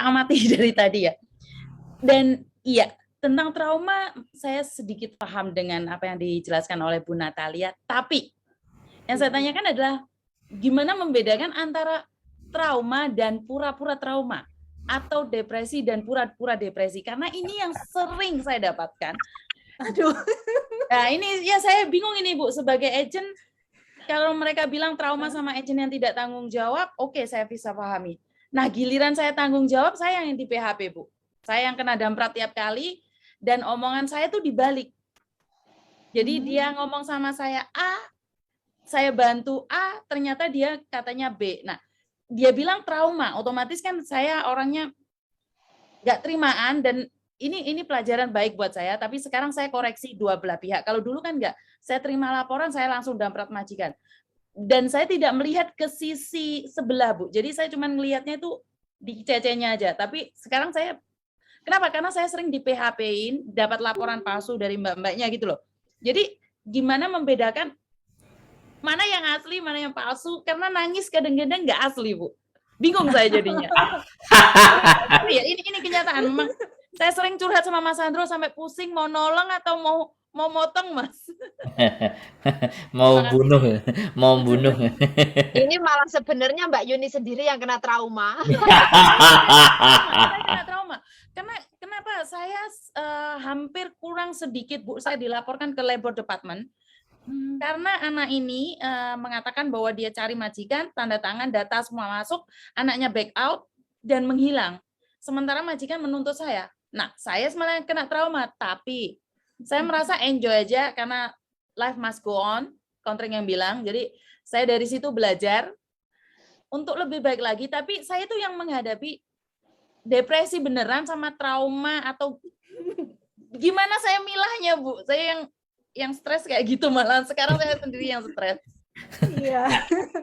amati dari tadi ya. Dan iya, tentang trauma saya sedikit paham dengan apa yang dijelaskan oleh Bu Natalia, tapi yang saya tanyakan adalah gimana membedakan antara trauma dan pura-pura trauma atau depresi dan pura-pura depresi, karena ini yang sering saya dapatkan. Aduh. Nah, ini ya saya bingung ini Bu, sebagai agent kalau mereka bilang trauma sama agent yang tidak tanggung jawab, oke, saya bisa pahami. Nah, giliran saya tanggung jawab, saya yang di PHP, Bu. Saya yang kena damprat tiap kali, dan omongan saya tuh dibalik. Jadi dia ngomong sama saya A, saya bantu A, ternyata dia katanya B. Nah, dia bilang trauma, otomatis kan saya orangnya nggak terimaan, dan ini pelajaran baik buat saya, tapi sekarang saya koreksi dua belah pihak. Kalau dulu kan nggak, saya terima laporan, saya langsung damprat majikan. Dan saya tidak melihat ke sisi sebelah, Bu. Jadi saya cuma melihatnya itu di CC-nya aja. Tapi sekarang saya, kenapa? Karena saya sering di PHP-in, dapat laporan palsu dari mbak-mbaknya gitu loh. Jadi gimana membedakan mana yang asli, mana yang palsu? Karena nangis kadang-kadang nggak asli, Bu. Bingung saya jadinya. Tapi ya ini kenyataan. Memang saya sering curhat sama Mas Andro sampai pusing mau nolong atau mau motong, Mas. Mau bunuh. Ini malah sebenarnya Mbak Yuni sendiri yang kena trauma. Saya kena trauma. Kenapa saya hampir kurang sedikit, Bu, saya dilaporkan ke labor department karena anak ini mengatakan bahwa dia cari majikan, tanda tangan, data semua masuk, anaknya back out dan menghilang. Sementara majikan menuntut saya. Nah, saya malah kena trauma, tapi saya merasa enjoy aja karena life must go on, kontring yang bilang. Jadi saya dari situ belajar untuk lebih baik lagi, tapi saya tuh yang menghadapi depresi beneran sama trauma atau gimana saya milahnya, Bu? Saya yang stres kayak gitu, malah sekarang saya sendiri yang stres. Iya.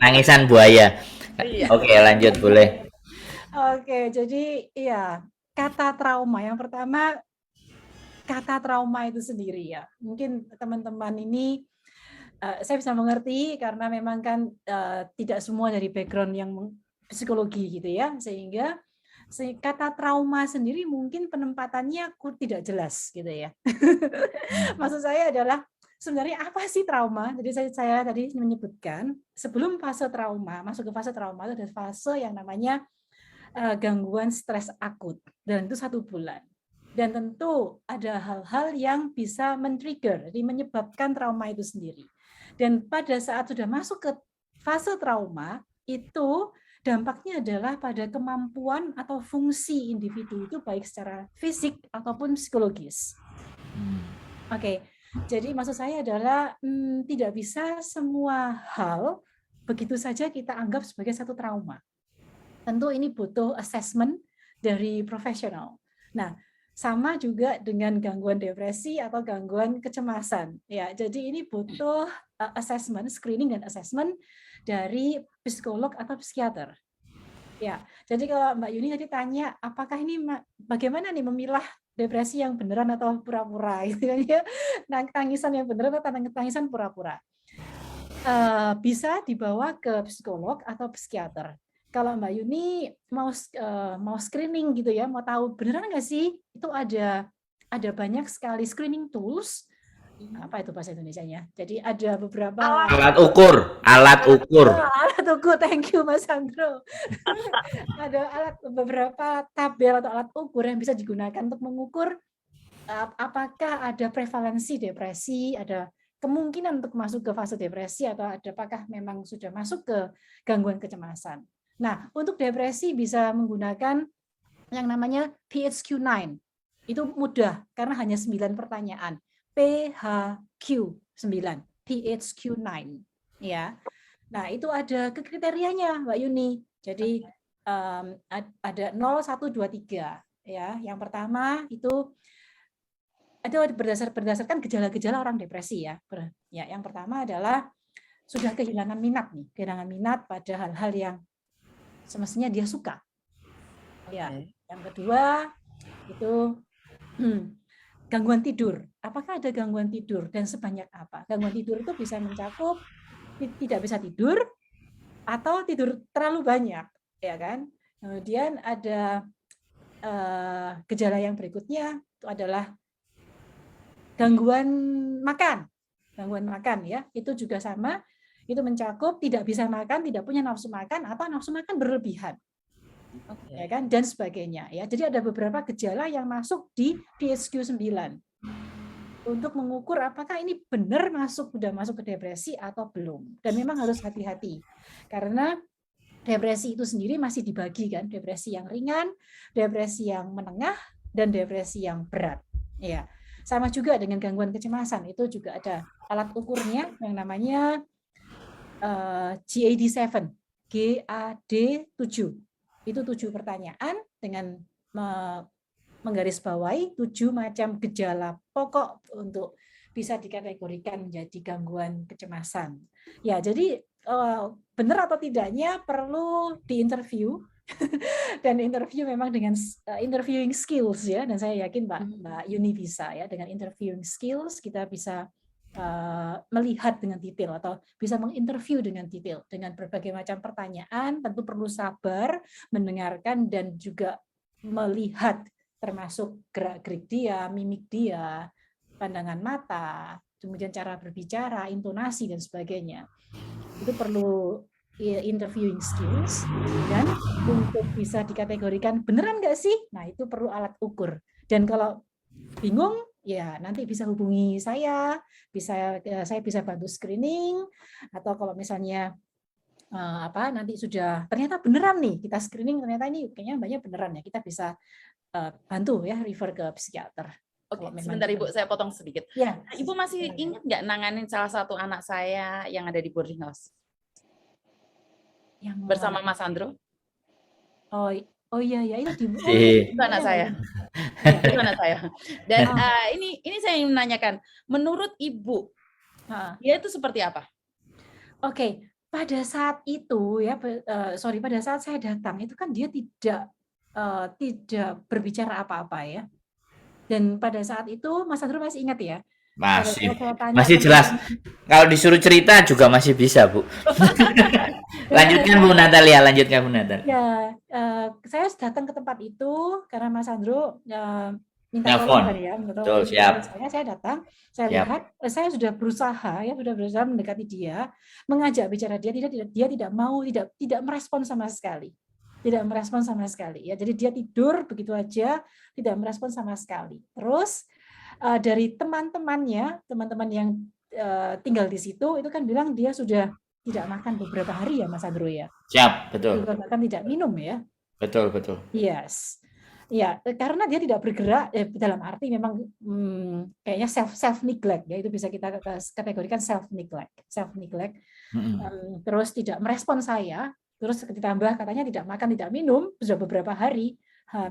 Tangisan buaya. Iya. Oke, lanjut boleh. Oke, jadi iya, kata trauma yang pertama, kata trauma itu sendiri ya. Mungkin teman-teman ini saya bisa mengerti karena memang kan tidak semua dari background yang psikologi gitu ya, sehingga kata trauma sendiri mungkin penempatannya tidak jelas gitu ya. Maksud saya adalah sebenarnya apa sih trauma? Jadi saya tadi menyebutkan sebelum fase trauma, masuk ke fase trauma itu ada fase yang namanya gangguan stres akut, dan itu 1 bulan. Dan tentu ada hal-hal yang bisa men-trigger, jadi menyebabkan trauma itu sendiri. Dan pada saat sudah masuk ke fase trauma, itu dampaknya adalah pada kemampuan atau fungsi individu itu baik secara fisik ataupun psikologis. Oke, jadi maksud saya adalah tidak bisa semua hal begitu saja kita anggap sebagai satu trauma. Tentu ini butuh assessment dari profesional. Nah, sama juga dengan gangguan depresi atau gangguan kecemasan. Ya, jadi ini butuh assessment, screening dan assessment dari psikolog atau psikiater. Ya, jadi kalau Mbak Yuni tadi tanya, apakah ini bagaimana nih memilah depresi yang beneran atau pura-pura, gitu kan ya? Tangisan yang beneran atau tangisan pura-pura? Bisa dibawa ke psikolog atau psikiater. Kalau Mbak Yuni mau screening gitu ya, mau tahu beneran nggak sih itu ada banyak sekali screening tools. Apa itu bahasa Indonesianya? Jadi ada beberapa alat ukur. Alat ukur, thank you Mas Andro. Ada beberapa tabel atau alat ukur yang bisa digunakan untuk mengukur apakah ada prevalensi depresi, ada kemungkinan untuk masuk ke fase depresi, atau apakah memang sudah masuk ke gangguan kecemasan. Nah, untuk depresi bisa menggunakan yang namanya PHQ-9. Itu mudah karena hanya 9 pertanyaan. PHQ 9, PHQ-9 ya. Nah, itu ada kriterianya Mbak Yuni. Jadi ada 0, 1, 2, 3 ya. Yang pertama itu berdasarkan gejala-gejala orang depresi ya. Ya, yang pertama adalah sudah kehilangan minat pada hal-hal yang semestinya dia suka. Ya, yang kedua itu gangguan tidur. Apakah ada gangguan tidur dan sebanyak apa? Gangguan tidur itu bisa mencakup tidak bisa tidur atau tidur terlalu banyak, ya kan? Kemudian ada gejala yang berikutnya itu adalah gangguan makan. Gangguan makan ya, itu juga sama, itu mencakup tidak bisa makan, tidak punya nafsu makan, atau nafsu makan berlebihan, ya kan, dan sebagainya ya. Jadi ada beberapa gejala yang masuk di PHQ-9 untuk mengukur apakah ini benar sudah masuk ke depresi atau belum. Dan memang harus hati-hati karena depresi itu sendiri masih dibagi kan, depresi yang ringan, depresi yang menengah, dan depresi yang berat. Ya, sama juga dengan gangguan kecemasan, itu juga ada alat ukurnya yang namanya GAD-7, GAD-7. Itu 7 pertanyaan dengan menggarisbawahi 7 macam gejala pokok untuk bisa dikategorikan menjadi gangguan kecemasan. Ya, jadi benar atau tidaknya perlu diinterview dan interview memang dengan interviewing skills ya, dan saya yakin Mbak Yuni bisa ya, dengan interviewing skills kita bisa melihat dengan detail atau bisa menginterview dengan detail dengan berbagai macam pertanyaan. Tentu perlu sabar mendengarkan dan juga melihat termasuk gerak-gerik dia, mimik dia, pandangan mata, kemudian cara berbicara, intonasi dan sebagainya. Itu perlu interviewing skills, dan untuk bisa dikategorikan beneran nggak sih? Nah, itu perlu alat ukur. Dan kalau bingung, ya nanti bisa hubungi saya bisa bantu screening, atau kalau misalnya nanti sudah ternyata beneran nih kita screening, ternyata ini kayaknya banyak beneran ya, kita bisa bantu ya refer ke psikiater. Oke, sebentar Ibu, saya potong sedikit. Ya. Ibu masih ingat nggak nanganin salah satu anak saya yang ada di boarding house? Yang bersama Mas Andro? Oh iya itu itu anak saya. Itu anak saya. Dan ini saya ingin menanyakan, menurut Ibu, dia itu seperti apa? Oke, pada saat itu ya, pada saat saya datang itu kan dia tidak berbicara apa-apa ya. Dan pada saat itu Mas Andro masih ingat ya? Masih jelas. Kalau disuruh cerita juga masih bisa, Bu. Lanjutkan Bu Natalia. Ya, saya datang ke tempat itu karena Mas Andro minta tolong kan ya, saya datang, saya lihat, saya sudah berusaha mendekati dia, mengajak bicara dia tidak mau, tidak merespon sama sekali. Tidak merespon sama sekali ya. Jadi dia tidur begitu aja, tidak merespon sama sekali. Terus dari teman-teman yang tinggal di situ itu kan bilang dia sudah tidak makan beberapa hari ya Mas Andro ya. Siap, betul. Bahkan tidak minum ya. Betul. Yes. Ya, karena dia tidak bergerak dalam arti memang kayaknya self neglect ya, itu bisa kita kategorikan self neglect. Terus tidak merespon saya. Terus ditambah katanya tidak makan, tidak minum sudah beberapa hari,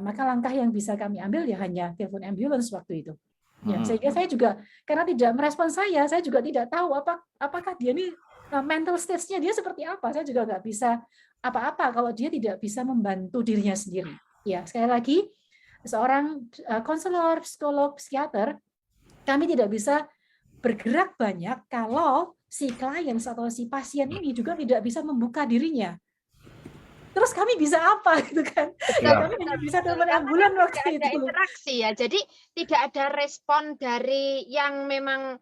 maka langkah yang bisa kami ambil ya hanya telepon ambulans waktu itu. Ya, sehingga saya juga karena tidak merespon saya juga tidak tahu apakah dia ini mental stage-nya dia seperti apa. Saya juga nggak bisa apa-apa kalau dia tidak bisa membantu dirinya sendiri. Ya, sekali lagi seorang konselor, psikolog, psikiater, kami tidak bisa bergerak banyak kalau si klien atau si pasien ini juga tidak bisa membuka dirinya. Terus kami bisa apa gitu kan? Kami tidak bisa telepon ambulan waktu itu. Ada interaksi ya, jadi tidak ada respon dari yang memang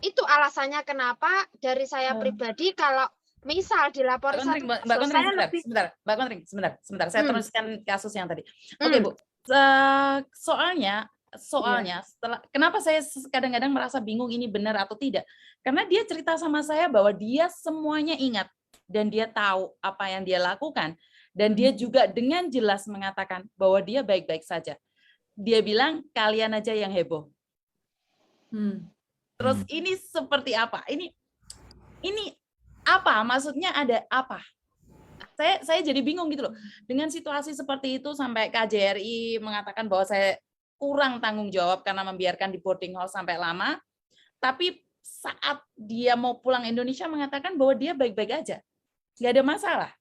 itu alasannya kenapa dari saya pribadi kalau misal dilapor Mbak Kontring, sebentar. Saya teruskan kasus yang tadi. Oke, Bu. Soalnya setelah kenapa saya kadang-kadang merasa bingung ini benar atau tidak? Karena dia cerita sama saya bahwa dia semuanya ingat dan dia tahu apa yang dia lakukan. Dan dia juga dengan jelas mengatakan bahwa dia baik-baik saja. Dia bilang, kalian aja yang heboh. Terus ini seperti apa? Ini apa? Maksudnya ada apa? Saya jadi bingung gitu loh. Dengan situasi seperti itu sampai KJRI mengatakan bahwa saya kurang tanggung jawab karena membiarkan di boarding house sampai lama. Tapi saat dia mau pulang Indonesia mengatakan bahwa dia baik-baik aja. Nggak ada masalah.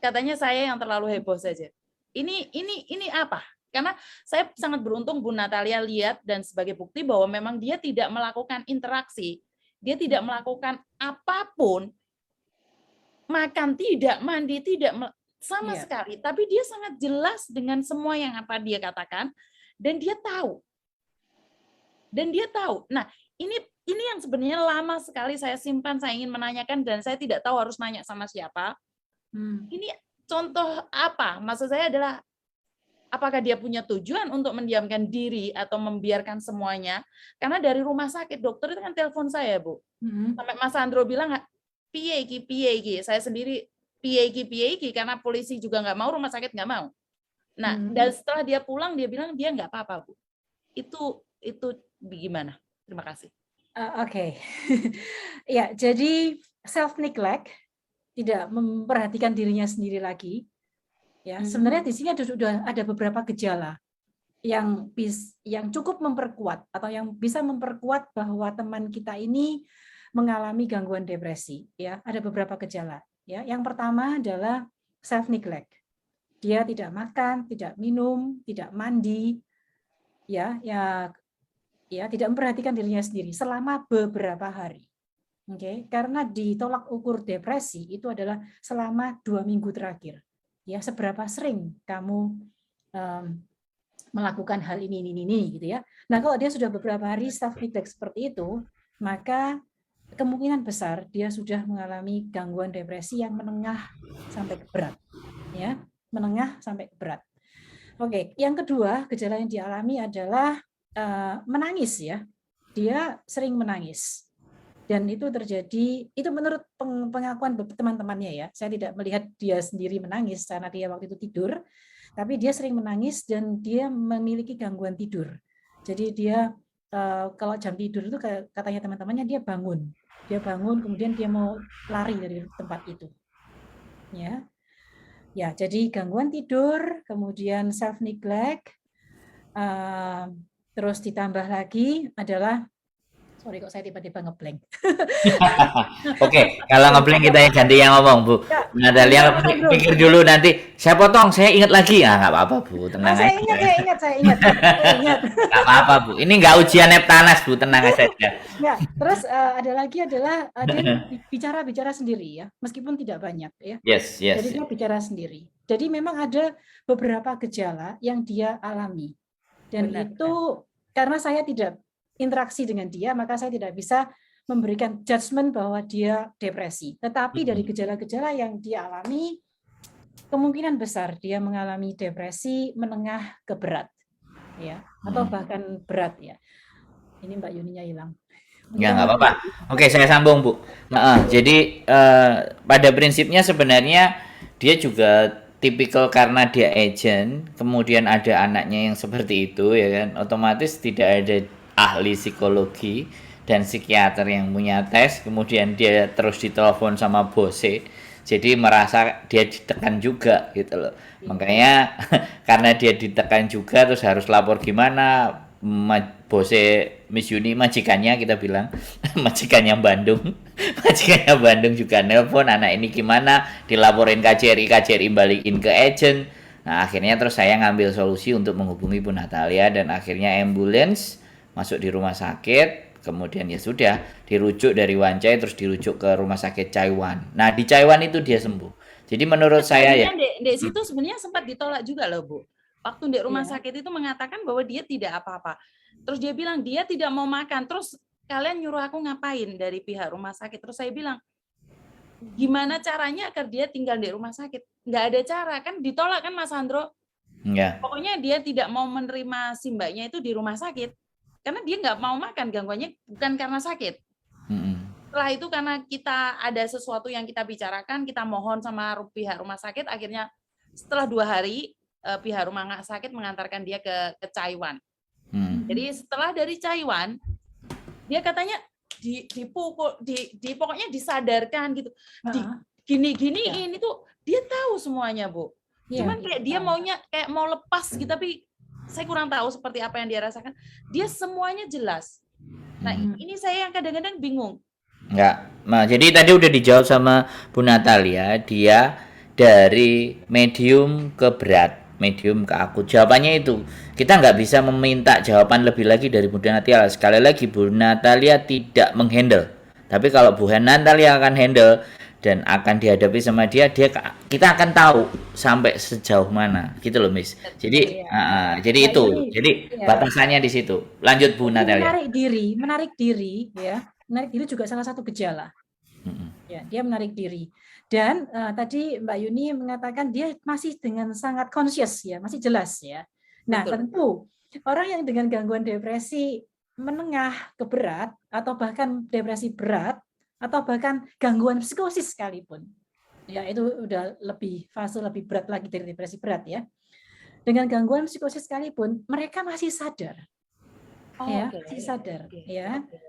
Katanya saya yang terlalu heboh saja. Ini apa? Karena saya sangat beruntung Bu Natalia lihat dan sebagai bukti bahwa memang dia tidak melakukan interaksi, dia tidak melakukan apapun, makan tidak, mandi tidak, sama Iya. sekali. Tapi dia sangat jelas dengan semua yang apa dia katakan, dan dia tahu. Nah, ini yang sebenarnya lama sekali saya simpan, saya ingin menanyakan dan saya tidak tahu harus nanya sama siapa. Ini contoh apa? Maksud saya adalah apakah dia punya tujuan untuk mendiamkan diri atau membiarkan semuanya? Karena dari rumah sakit dokter itu kan telepon saya, Bu. Sampai Mas Sandro bilang, piye iki, saya sendiri piye iki, karena polisi juga nggak mau, rumah sakit nggak mau. Nah, dan setelah dia pulang, dia bilang dia nggak apa-apa, Bu. Itu gimana? Terima kasih. Oke. Ya, jadi self neglect, tidak memperhatikan dirinya sendiri lagi. Ya, sebenarnya di sini sudah ada beberapa gejala yang cukup memperkuat atau yang bisa memperkuat bahwa teman kita ini mengalami gangguan depresi. Ya, ada beberapa gejala. Ya, yang pertama adalah self neglect. Dia tidak makan, tidak minum, tidak mandi, ya tidak memperhatikan dirinya sendiri selama beberapa hari. Oke, karena ditolak ukur depresi itu adalah selama 2 minggu terakhir. Ya, seberapa sering kamu melakukan hal ini gitu ya. Nah, kalau dia sudah beberapa hari self neglect seperti itu, maka kemungkinan besar dia sudah mengalami gangguan depresi yang menengah sampai ke berat. Ya, menengah sampai ke berat. Oke, yang kedua, gejala yang dialami adalah menangis ya. Dia sering menangis. Dan itu terjadi, itu menurut pengakuan teman-temannya ya. Saya tidak melihat dia sendiri menangis karena dia waktu itu tidur, tapi dia sering menangis dan dia memiliki gangguan tidur. Jadi dia kalau jam tidur itu katanya teman-temannya dia bangun. Dia bangun kemudian dia mau lari dari tempat itu. Ya. Ya, jadi gangguan tidur, kemudian self neglect, terus ditambah lagi adalah, sorry kok saya tiba-tiba ngeblank. Oke, kalau ngeblank kita ganti yang ngomong, Bu. Natalia pikir dulu nanti. Saya potong, saya ingat lagi. Nggak apa-apa, Bu. Tenang aja. Saya ingat. Nggak apa-apa, Bu. Ini nggak ujian Neptanas, Bu. Tenang aja. Ya, terus ada lagi adalah dia bicara sendiri ya, meskipun tidak banyak ya. Yes. Jadi dia bicara sendiri. Jadi memang ada beberapa gejala yang dia alami. Dan itu karena saya tidak interaksi dengan dia, maka saya tidak bisa memberikan judgement bahwa dia depresi. Tetapi dari gejala-gejala yang dia alami, kemungkinan besar dia mengalami depresi menengah ke berat, ya, atau bahkan berat ya. Ini Mbak Yuninya hilang. Ya, nggak apa-apa. Oke, saya sambung, Bu. Jadi pada prinsipnya sebenarnya dia juga tipikal karena dia agent, kemudian ada anaknya yang seperti itu, ya kan? Otomatis tidak ada ahli psikologi dan psikiater yang punya tes, kemudian dia terus ditelepon sama bose, jadi merasa dia ditekan juga gitu loh. Makanya karena dia ditekan juga terus harus lapor gimana, bose Miss Yuni, majikannya kita bilang, majikannya Bandung juga nelpon, anak ini gimana, dilaporin KJRI balikin ke agent. Nah akhirnya terus saya ngambil solusi untuk menghubungi Bu Natalia dan akhirnya ambulans masuk di rumah sakit, kemudian ya sudah dirujuk dari Wancai terus dirujuk ke rumah sakit Chaiwan. Nah di Chaiwan itu dia sembuh. Jadi menurut saya ya. Di situ sebenarnya sempat ditolak juga loh, Bu. Waktu di rumah sakit itu mengatakan bahwa dia tidak apa-apa. Terus dia bilang dia tidak mau makan. Terus kalian nyuruh aku ngapain dari pihak rumah sakit? Terus saya bilang, gimana caranya agar dia tinggal di rumah sakit? Nggak ada cara, kan ditolak kan Mas Sandro? Ya. Pokoknya dia tidak mau menerima si mbaknya itu di rumah sakit. Karena dia nggak mau makan, gangguannya bukan karena sakit. Setelah itu karena kita ada sesuatu yang kita bicarakan, kita mohon sama pihak rumah sakit, akhirnya setelah 2 hari, pihak rumah sakit mengantarkan dia ke Chaiwan. Jadi setelah dari Chaiwan, dia katanya dipukul, pokoknya disadarkan gitu. Gini-gini ini tuh dia tahu semuanya, Bu. Cuman kayak dia maunya kayak mau lepas gitu, tapi saya kurang tahu seperti apa yang dia rasakan. Dia semuanya jelas. Nah, ini saya yang kadang-kadang bingung. Enggak. Nah, jadi tadi udah dijawab sama Bu Natalia, dia dari medium ke berat, medium ke akut. Jawabannya itu, kita nggak bisa meminta jawaban lebih lagi dari Bu Natalia. Sekali lagi, Bu Natalia tidak menghandle. Tapi kalau Bu Natalia akan handle, dan akan dihadapi sama dia, kita akan tahu sampai sejauh mana gitu loh, Miss. Jadi jadi Nah, itu. ini Jadi ya. batasannya di situ. Lanjut Bu Natalia. Menarik diri ya. Menarik diri juga salah satu gejala. Ya, dia menarik diri. Dan tadi Mbak Yuni mengatakan dia masih dengan sangat conscious ya, masih jelas ya. Nah, Betul. tentu orang yang dengan gangguan depresi menengah ke berat atau bahkan depresi berat atau bahkan gangguan psikosis sekalipun, ya itu udah fase lebih berat lagi dari depresi berat ya. Dengan gangguan psikosis sekalipun, mereka masih sadar, masih sadar,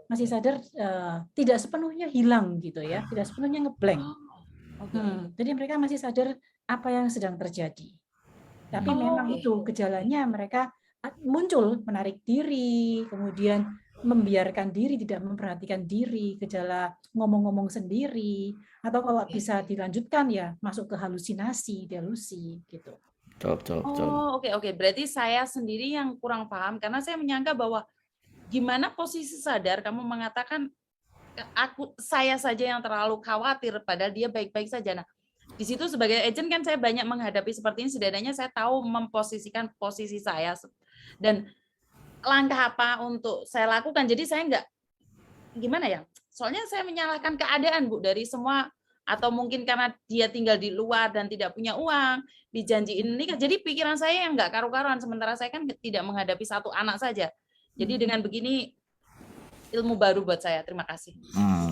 masih sadar, tidak sepenuhnya hilang gitu ya, tidak sepenuhnya ngeblank. Jadi mereka masih sadar apa yang sedang terjadi. Tapi memang itu gejalanya mereka muncul menarik diri, kemudian membiarkan diri, tidak memperhatikan diri, gejala ngomong-ngomong sendiri, atau kalau bisa dilanjutkan ya masuk ke halusinasi, delusi gitu. Oke. Berarti saya sendiri yang kurang paham karena saya menyangka bahwa gimana posisi sadar kamu mengatakan saya saja yang terlalu khawatir padahal dia baik-baik saja. Nah, di situ sebagai agent kan saya banyak menghadapi seperti ini, setidaknya saya tahu memposisikan posisi saya dan langkah apa untuk saya lakukan. Jadi saya enggak gimana ya? Soalnya saya menyalahkan keadaan Bu dari semua, atau mungkin karena dia tinggal di luar dan tidak punya uang, dijanjiin nikah. Jadi pikiran saya yang enggak karu-karuan, sementara saya kan tidak menghadapi satu anak saja. Jadi dengan begini ilmu baru buat saya. Terima kasih.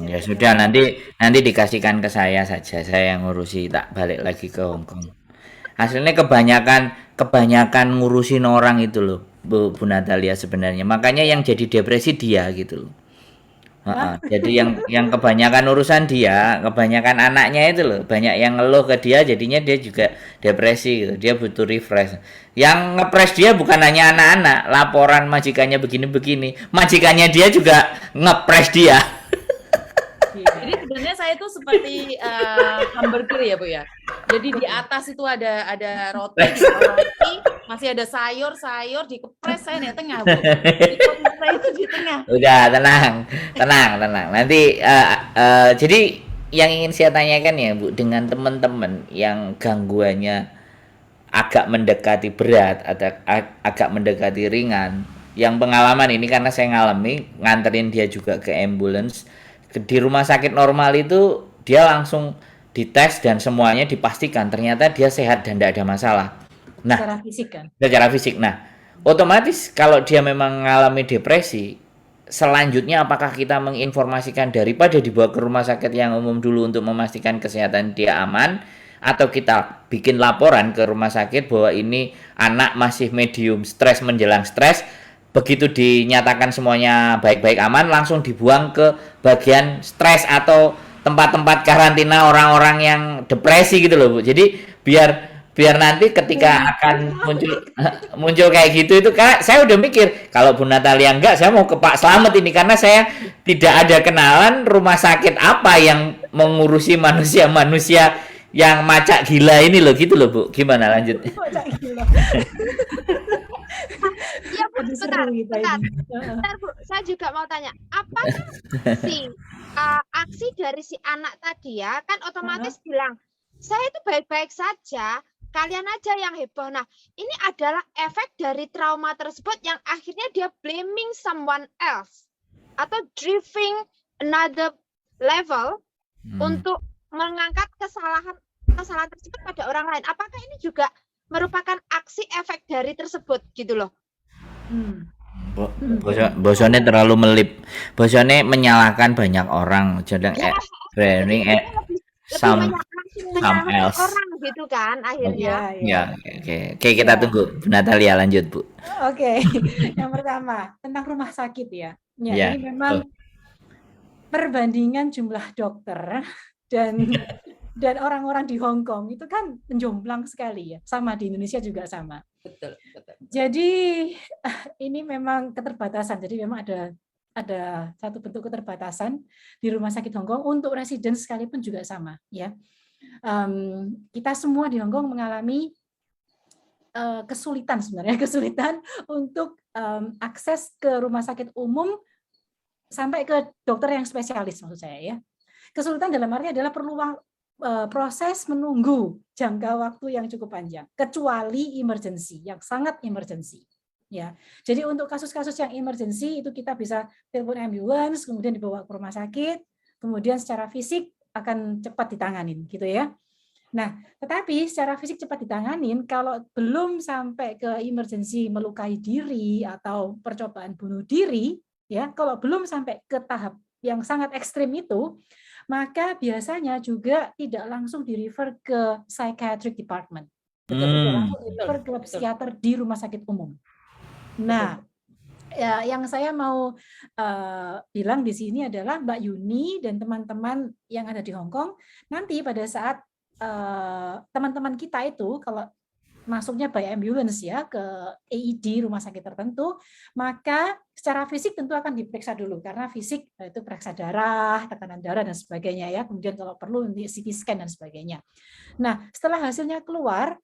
Ya sudah, nanti dikasihkan ke saya saja, saya yang ngurusi, tak balik lagi ke Hong Kong. Hasilnya kebanyakan ngurusin orang itu loh, Bu Natalia sebenarnya. Makanya yang jadi depresi dia gitu loh. Jadi yang kebanyakan urusan dia, kebanyakan anaknya itu loh, banyak yang ngeluh ke dia, jadinya dia juga depresi gitu. Dia butuh refresh. Yang ngepres dia bukan hanya anak-anak, laporan majikannya begini-begini, majikannya dia juga ngepres dia. Jadi sebenarnya saya itu seperti hamburger ya Bu ya. Jadi di atas itu ada roti, di bawah roti masih ada sayur dikepres, saya di tengah Bu. Jadi posisi saya itu di tengah. Udah tenang. Nanti jadi yang ingin saya tanyakan ya Bu, dengan teman-teman yang gangguannya agak mendekati berat atau agak mendekati ringan, yang pengalaman ini karena saya ngalami, nganterin dia juga ke ambulance di rumah sakit normal itu, dia langsung dites dan semuanya dipastikan ternyata dia sehat dan tidak ada masalah. Nah, secara fisik kan? Secara fisik. Nah, otomatis kalau dia memang mengalami depresi, selanjutnya apakah kita menginformasikan daripada dibawa ke rumah sakit yang umum dulu untuk memastikan kesehatan dia aman, atau kita bikin laporan ke rumah sakit bahwa ini anak masih medium stres menjelang stres, begitu dinyatakan semuanya baik-baik aman, langsung dibuang ke bagian stres atau tempat-tempat karantina orang-orang yang depresi gitu loh Bu. Jadi biar nanti ketika akan muncul kayak gitu itu, kan saya udah mikir kalau Bu Natalia enggak, saya mau ke Pak Slamet ini karena saya tidak ada kenalan rumah sakit apa yang mengurusi manusia-manusia yang macak gila ini loh gitu loh Bu. Gimana lanjut? Macak gila. Ya Bu, bentar Bu, saya juga mau tanya, apakah si aksi dari si anak tadi ya, kan otomatis bilang, saya itu baik-baik saja, kalian aja yang heboh. Nah, ini adalah efek dari trauma tersebut yang akhirnya dia blaming someone else atau driving another level untuk mengangkat kesalahan tersebut pada orang lain. Apakah ini juga merupakan aksi efek dari tersebut gitu loh? Bosone terlalu melip. Bosone menyalahkan banyak orang, jadi blaming some else. Orang gitu kan akhirnya. Oke, kita tunggu Bu Natalia, lanjut Bu. Oke. Yang pertama tentang rumah sakit ya. Ini memang perbandingan jumlah dokter dan orang-orang di Hong Kong itu kan menjomplang sekali ya, sama di Indonesia juga sama. Betul. Jadi ini memang keterbatasan. Jadi memang ada satu bentuk keterbatasan di rumah sakit Hong Kong untuk residen sekalipun juga sama ya. Kita semua di Hong Kong mengalami kesulitan untuk akses ke rumah sakit umum sampai ke dokter yang spesialis maksud saya ya. Kesulitan dalam artinya adalah proses menunggu jangka waktu yang cukup panjang, kecuali emergency, yang sangat emergency. Ya, jadi untuk kasus-kasus yang emergency itu kita bisa telepon ambulans, kemudian dibawa ke rumah sakit, kemudian secara fisik akan cepat ditanganin, gitu ya. Nah, tetapi secara fisik cepat ditanganin, kalau belum sampai ke emergency melukai diri atau percobaan bunuh diri, ya, kalau belum sampai ke tahap yang sangat ekstrim itu, maka biasanya juga tidak langsung di-refer ke psychiatric department. Tidak langsung di-refer ke psikiater di rumah sakit umum. Nah, ya, yang saya mau bilang di sini adalah Mbak Yuni dan teman-teman yang ada di Hong Kong, nanti pada saat teman-teman kita itu kalau masuknya by ambulance ya ke AED rumah sakit tertentu, maka secara fisik tentu akan diperiksa dulu karena fisik itu periksa darah, tekanan darah dan sebagainya ya. Kemudian kalau perlu CT scan dan sebagainya. Nah, setelah hasilnya keluar,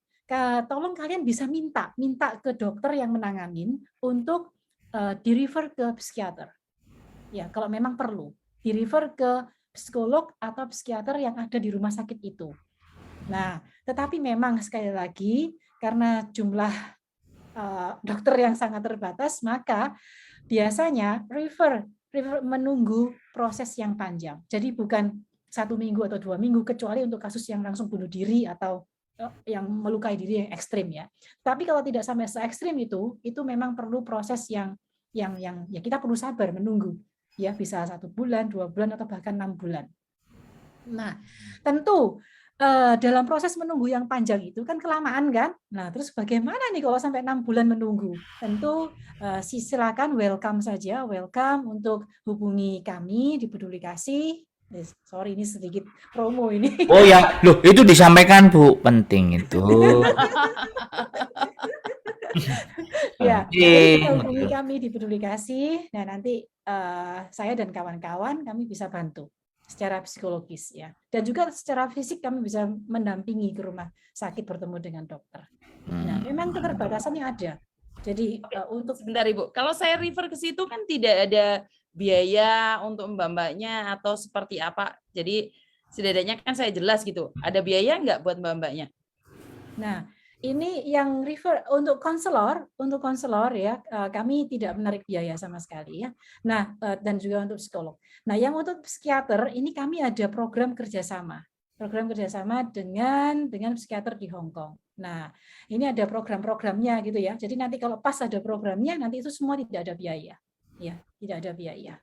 tolong kalian bisa minta ke dokter yang menanganin untuk di-refer ke psikiater. Ya, kalau memang perlu, di-refer ke psikolog atau psikiater yang ada di rumah sakit itu. Nah, tetapi memang sekali lagi karena jumlah dokter yang sangat terbatas, maka biasanya refer menunggu proses yang panjang. Jadi bukan 1 minggu atau 2 minggu, kecuali untuk kasus yang langsung bunuh diri atau yang melukai diri yang ekstrim ya. Tapi kalau tidak sampai se-ekstrim itu memang perlu proses yang ya kita perlu sabar menunggu. Ya, bisa 1 bulan, 2 bulan atau bahkan 6 bulan. Nah, tentu dalam proses menunggu yang panjang itu kan kelamaan kan. Nah, terus bagaimana nih kalau sampai 6 bulan menunggu? Tentu silakan welcome saja, welcome untuk hubungi kami di Peduli Kasih. Sorry, ini sedikit promo ini. Oh ya, loh itu disampaikan Bu, penting itu. Ya, jadi hubungi kami di Peduli Kasih. Nah, nanti saya dan kawan-kawan kami bisa bantu secara psikologis ya, dan juga secara fisik kami bisa mendampingi ke rumah sakit bertemu dengan dokter. Nah, memang keterbatasannya ada. Jadi untuk sebentar Ibu, kalau saya refer ke situ kan tidak ada biaya untuk mbak-mbaknya atau seperti apa. Jadi setidaknya kan saya jelas gitu. Ada biaya nggak buat mbak-mbaknya? Nah, ini yang refer untuk konselor ya, kami tidak menarik biaya sama sekali ya. Nah, dan juga untuk psikolog. Nah, yang untuk psikiater ini kami ada program kerjasama dengan psikiater di Hong Kong. Nah, ini ada program-programnya gitu ya. Jadi nanti kalau pas ada programnya, nanti itu semua tidak ada biaya, ya, tidak ada biaya.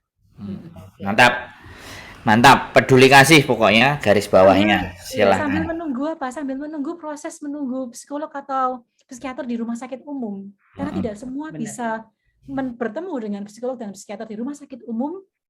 Mantap, Peduli Kasih pokoknya garis bawahnya. Silakan. Sambil menunggu apa? Sambil menunggu proses menunggu psikolog atau psikiater di rumah sakit umum. Karena tidak semua bisa bertemu dengan psikolog dan psikiater di rumah sakit umum